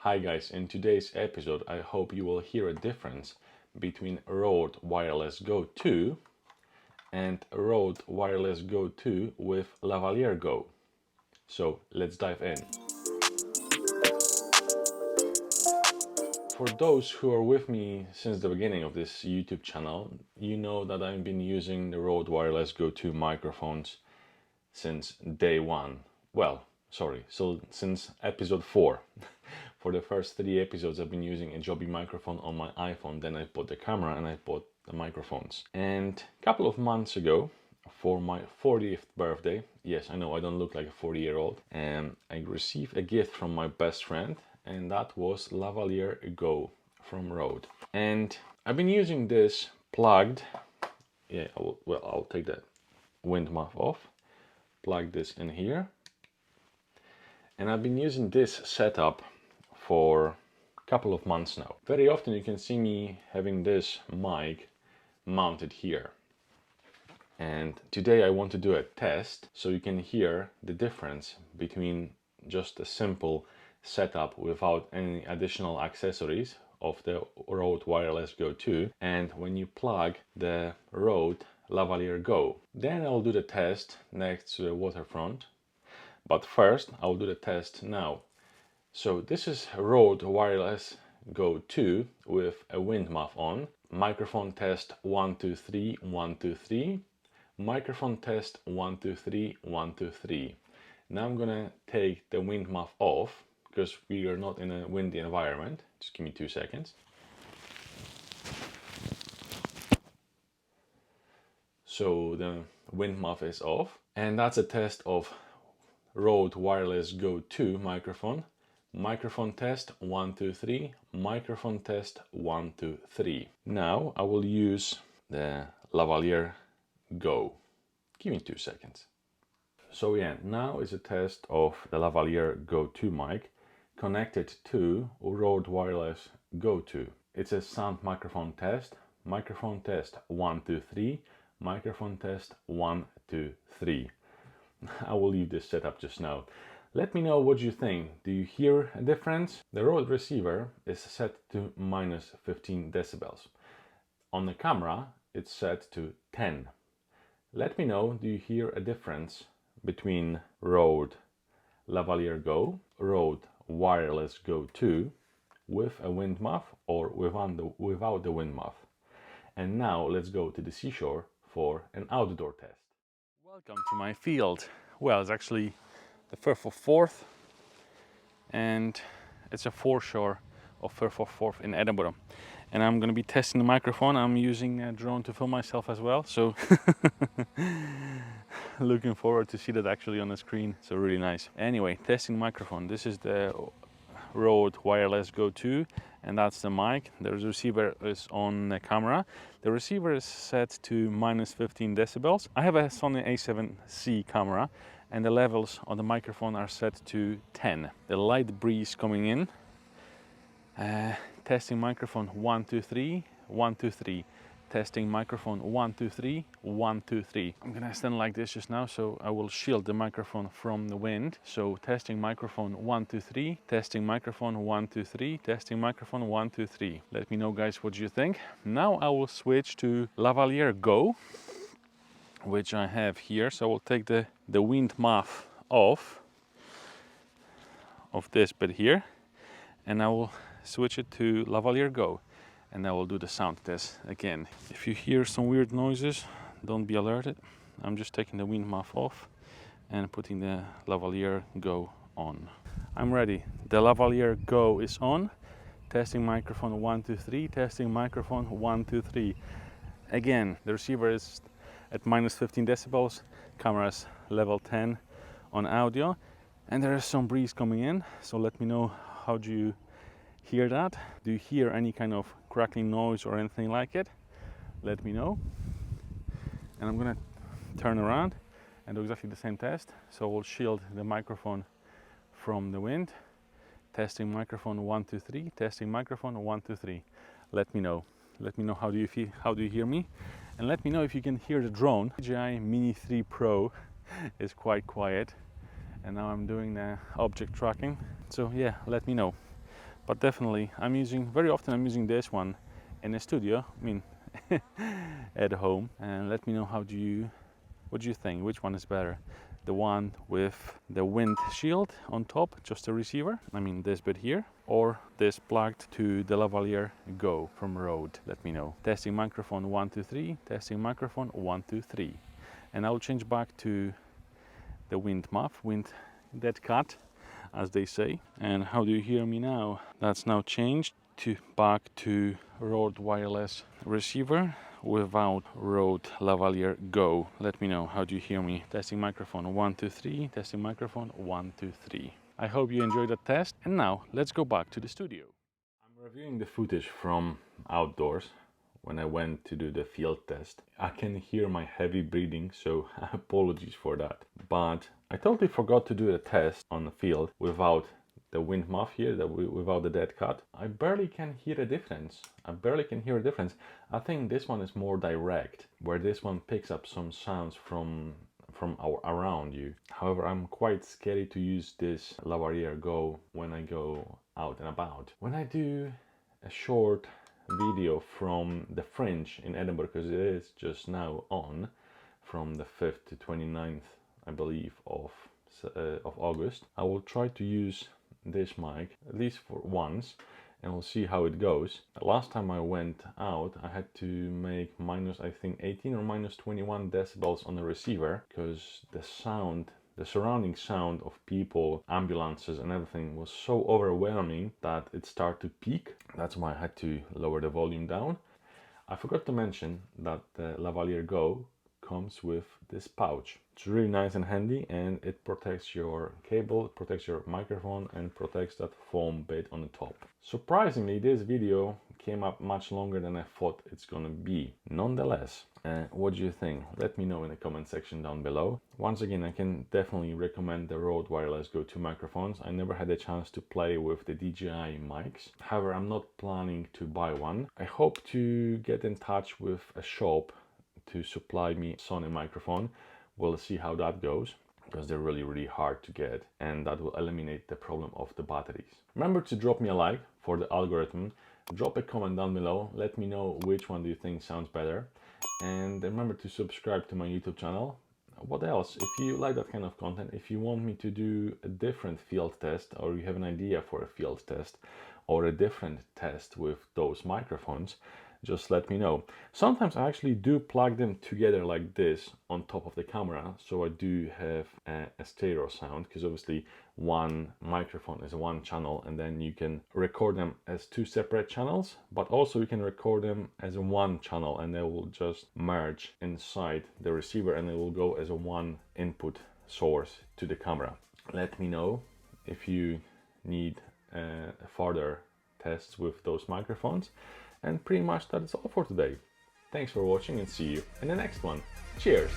Hi guys, in today's episode I hope you will hear a difference between RODE Wireless GO 2 and RODE Wireless GO 2 with Lavalier GO. So let's dive in. For those who are with me since the beginning of this YouTube channel, you know that I've been using the RODE Wireless GO 2 microphones since day one. So since episode 4. For the first 3 episodes I've been using a Joby microphone on my iPhone, then I bought the camera and I bought the microphones. And a couple of months ago, for my 40th birthday, yes, I know I don't look like a 40-year-old, and I received a gift from my best friend, and that was Lavalier GO from RODE. And I've been using this plugged. I'll take the wind muff off, plug this in here, and I've been using this setup for a couple of months now. Very often you can see me having this mic mounted here. And today I want to do a test so you can hear the difference between just a simple setup without any additional accessories of the RODE Wireless GO 2 and when you plug the RODE Lavalier GO. Then I'll do the test next to the waterfront. But first I'll do the test now. So this is RODE Wireless GO 2 with a wind muff on. Microphone test 1 2 3 1 2 3. Microphone test 1 2 3 1 2 3. Now I'm gonna take the wind muff off because we are not in a windy environment. Just give me 2 seconds. So the wind muff is off, and that's a test of RODE Wireless GO 2 microphone. Microphone test 1 2 3. Microphone test 1 2 3. Now I will use the Lavalier GO. Give me 2 seconds. So yeah, now is a test of the Lavalier GO 2 mic connected to RODE Wireless GO 2. It's a sound microphone test. Microphone test 1 2 3. Microphone test 1 2 3. I will leave this setup just now. Let me know what you think. Do you hear a difference? The RODE receiver is set to minus 15 decibels. On the camera, it's set to 10. Let me know, do you hear a difference between RODE Lavalier GO, RODE Wireless GO 2 with a wind muff or without the wind muff? And now let's go to the seashore for an outdoor test. Welcome to my field. Well, it's actually the Firth of Forth, and it's a foreshore of Firth of Forth in Edinburgh. And I'm going to be testing the microphone. I'm using a drone to film myself as well, so looking forward to see that actually on the screen. So really nice. Anyway, testing microphone. This is the RODE Wireless GO 2, and that's the mic. The receiver is on the camera. The receiver is set to minus 15 decibels. I have a Sony A7C camera, and the levels on the microphone are set to 10. The light breeze coming in. Testing microphone 1 2 3 1 2 3. Testing microphone 1 2 3 1 2 3. I'm gonna stand like this just now, so I will shield the microphone from the wind. So testing microphone 1 2 3. Testing microphone 1 2 3. Testing microphone 1 2 3. Let me know, guys, what you think. Now I will switch to Lavalier GO, which I have here. So I will take the wind muff off of this bit here, and I will switch it to Lavalier GO, and I will do the sound test again. If you hear some weird noises, don't be alerted. I'm just taking the wind muff off and putting the Lavalier GO on. I'm ready. The Lavalier GO is on. Testing microphone 1 2 3. Testing microphone 1 2 3. Again, the receiver is at minus 15 decibels. Camera is level 10 on audio, and there is some breeze coming in. So let me know, how do you hear that? Do you hear any kind of crackling noise or anything like it? Let me know. And I'm gonna turn around and do exactly the same test. So we'll shield the microphone from the wind. Testing microphone 1 2 3. Testing microphone 1 2 3. Let me know. Let me know, how do you feel? How do you hear me? And let me know if you can hear the drone. DJI Mini 3 Pro is quite quiet, and now I'm doing the object tracking. So yeah, let me know. But definitely I'm using this one in the studio, I mean at home. And let me know what do you think, which one is better? The one with the wind shield on top, just a receiver, I mean this bit here, or this plugged to the Lavalier GO from RODE? Let me know. Testing microphone 1 2 3, testing microphone 1 2 3. And I'll change back to the wind dead cut, as they say. And how do you hear me now? That's now changed back to RODE wireless receiver without RODE Lavalier GO. Let me know, how do you hear me? Testing microphone 1 2 3, testing microphone 1 2 3. I hope you enjoyed the test, and now let's go back to the studio. I'm reviewing the footage from outdoors when I went to do the field test. I can hear my heavy breathing, so apologies for that. But I totally forgot to do the test on the field without the wind muff here, without the dead cut. I barely can hear a difference. I think this one is more direct, where this one picks up some sounds from around you. However, I'm quite scared to use this Lavalier GO when I go out and about. When I do a short video from the Fringe in Edinburgh, because it is just now on, from the 5th to 29th, I believe, of August, I will try to use this mic at least for once, and we'll see how it goes. Last time I went out, I had to make minus, I think, 18 or minus 21 decibels on the receiver, because the surrounding sound of people, ambulances and everything was so overwhelming that it started to peak. That's why I had to lower the volume down. I forgot to mention that the Lavalier GO comes with this pouch. It's really nice and handy, and it protects your cable, it protects your microphone, and protects that foam bit on the top. Surprisingly, this video came up much longer than I thought it's gonna be. Nonetheless, what do you think? Let me know in the comment section down below. Once again, I can definitely recommend the RODE Wireless GO 2 microphones. I never had a chance to play with the DJI mics. However, I'm not planning to buy one. I hope to get in touch with a shop to supply me Sony microphone. We'll see how that goes, because they're really hard to get, and that will eliminate the problem of the batteries. Remember to drop me a like for the algorithm, drop a comment down below, let me know which one do you think sounds better, and remember to subscribe to my YouTube channel. What else? If you like that kind of content, if you want me to do a different field test, or you have an idea for a field test or a different test with those microphones, just let me know. Sometimes I actually do plug them together like this on top of the camera, so I do have a stereo sound, because obviously one microphone is one channel, and then you can record them as two separate channels, but also you can record them as one channel, and they will just merge inside the receiver, and they will go as a one input source to the camera. Let me know if you need further tests with those microphones. And pretty much that is all for today. Thanks for watching, and see you in the next one. Cheers!